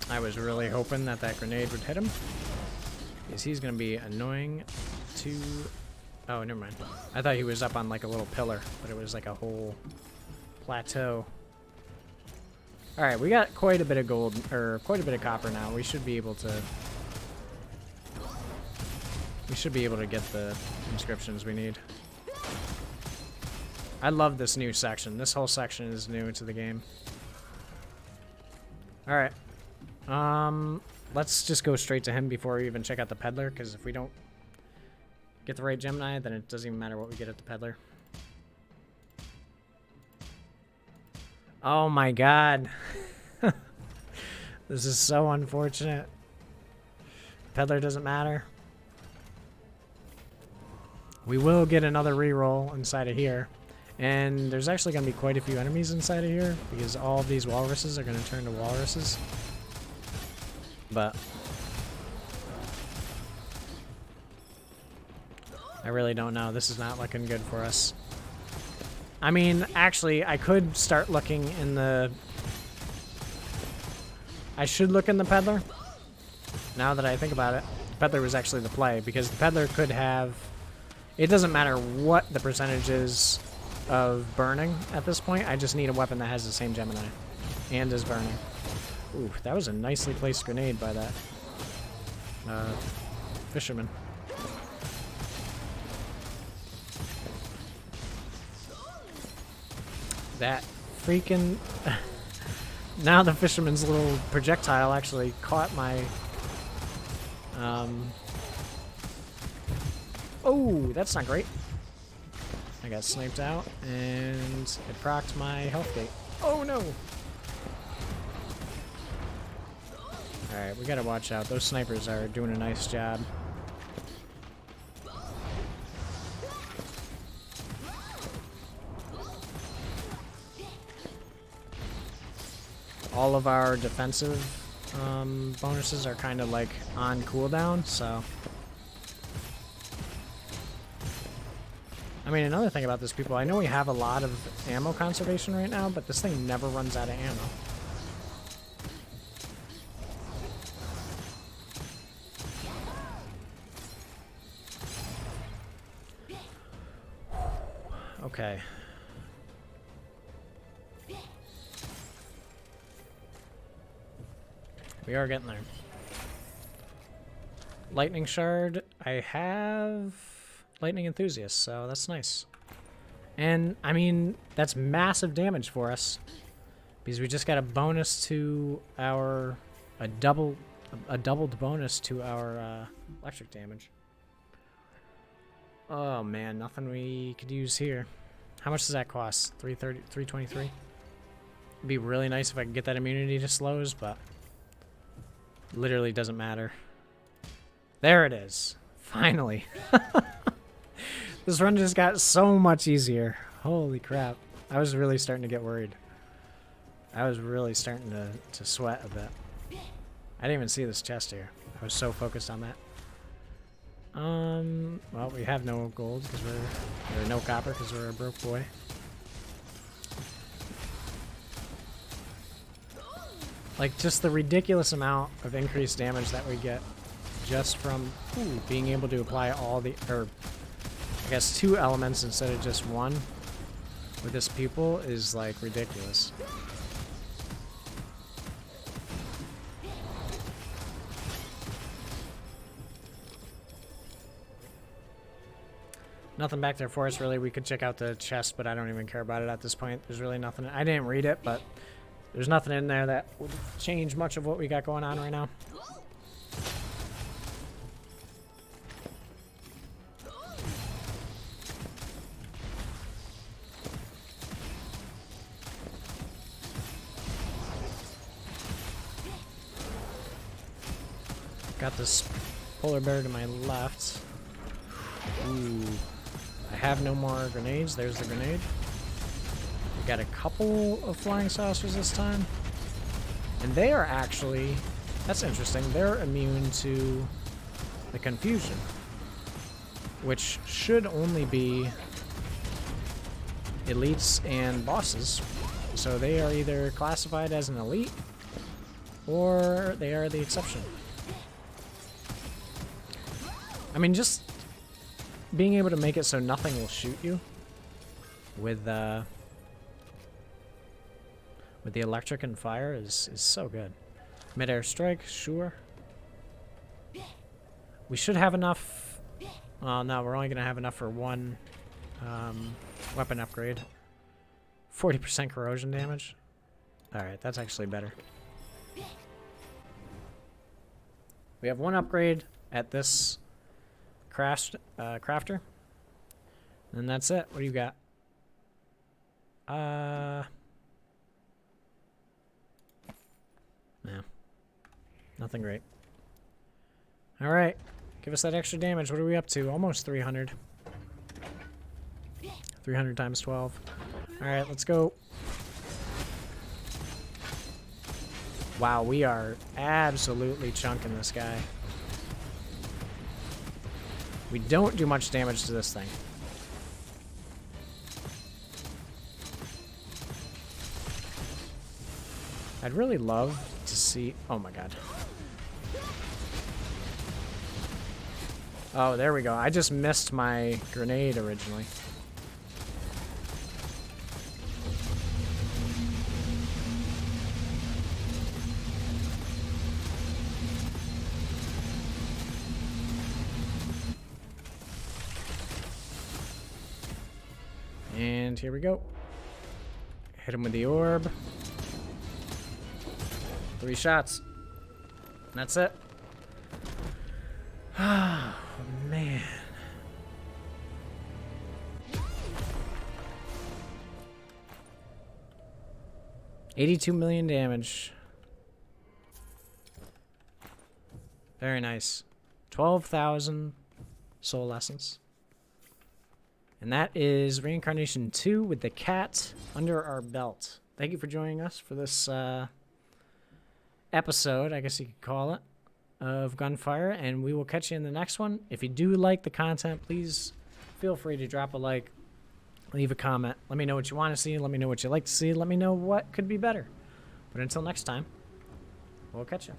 I was really hoping that that grenade would hit him, because he's going to be annoying to... Oh, never mind. I thought he was up on like a little pillar, but it was like a whole plateau. Alright, we got quite a bit of gold, or quite a bit of copper now. We should be able to... get the inscriptions we need. I love this new section. This whole section is new to the game. Alright. Let's just go straight to him before we even check out the peddler, because if we don't get the right Gemini, then it doesn't even matter what we get at the peddler. Oh my god. This is so unfortunate. Peddler doesn't matter. We will get another reroll inside of here. And there's actually going to be quite a few enemies inside of here, because all of these walruses are going to turn to walruses. But I really don't know. This is not looking good for us. I mean, actually, I could start looking in the... I should look in the peddler. Now that I think about it. The peddler was actually the play, because the peddler could have... It doesn't matter what the percentage is of burning at this point. I just need a weapon that has the same Gemini and is burning. Ooh, that was a nicely placed grenade by that fisherman. That freaking... Now the fisherman's little projectile actually caught my... Oh, that's not great. I got sniped out, and it procced my health gate. Oh no! Alright, we gotta watch out. Those snipers are doing a nice job. All of our defensive bonuses are kind of like on cooldown, so... I mean, another thing about this, people, I know we have a lot of ammo conservation right now, but this thing never runs out of ammo. Okay. We are getting there. Lightning shard. I have lightning enthusiast, so that's nice. And I mean, that's massive damage for us, because we just got a bonus to our a doubled bonus to our electric damage. Oh man, nothing we could use here. How much does that cost? 330, 323. It'd be really nice if I could get that immunity to slows, but literally doesn't matter. There it is. Finally. This run just got so much easier. Holy crap. I was really starting to get worried. I was really starting to sweat a bit. I didn't even see this chest here. I was so focused on that. Well, we have no gold because or no copper because we're a broke boy. Like, just the ridiculous amount of increased damage that we get just from being able to apply all the, or I guess 2 elements instead of just 1 with this Pupil is, like, ridiculous. Nothing back there for us, really. We could check out the chest, but I don't even care about it at this point. There's really nothing. I didn't read it, but there's nothing in there that would change much of what we got going on right now. Got this polar bear to my left. Ooh. I have no more grenades. There's the grenade. We got a couple of flying saucers this time. And they are actually, that's interesting, they're immune to the confusion. Which should only be elites and bosses. So they are either classified as an elite or they are the exception. I mean, just being able to make it so nothing will shoot you with the electric and fire is so good. Mid-air strike, sure. We should have enough. Oh no, we're only gonna have enough for 1 weapon upgrade. 40% corrosion damage. Alright, that's actually better. We have 1 upgrade at this crafter. And that's it. What do you got? Yeah. Nothing great. Alright. Give us that extra damage. What are we up to? Almost 300. 300 times 12. Alright, let's go. Wow, we are absolutely chunking this guy. We don't do much damage to this thing. I'd really love to see... Oh my god. Oh, there we go. I just missed my grenade originally. And here we go. Hit him with the orb. 3 shots. And that's it. Oh, man. $82 million damage. Very nice. 12,000 soul essence. And that is Reincarnation 2 with the cat under our belt. Thank you for joining us for this episode, I guess you could call it, of Gunfire. And we will catch you in the next one. If you do like the content, please feel free to drop a like, leave a comment. Let me know what you want to see. Let me know what you like to see. Let me know what could be better. But until next time, we'll catch you.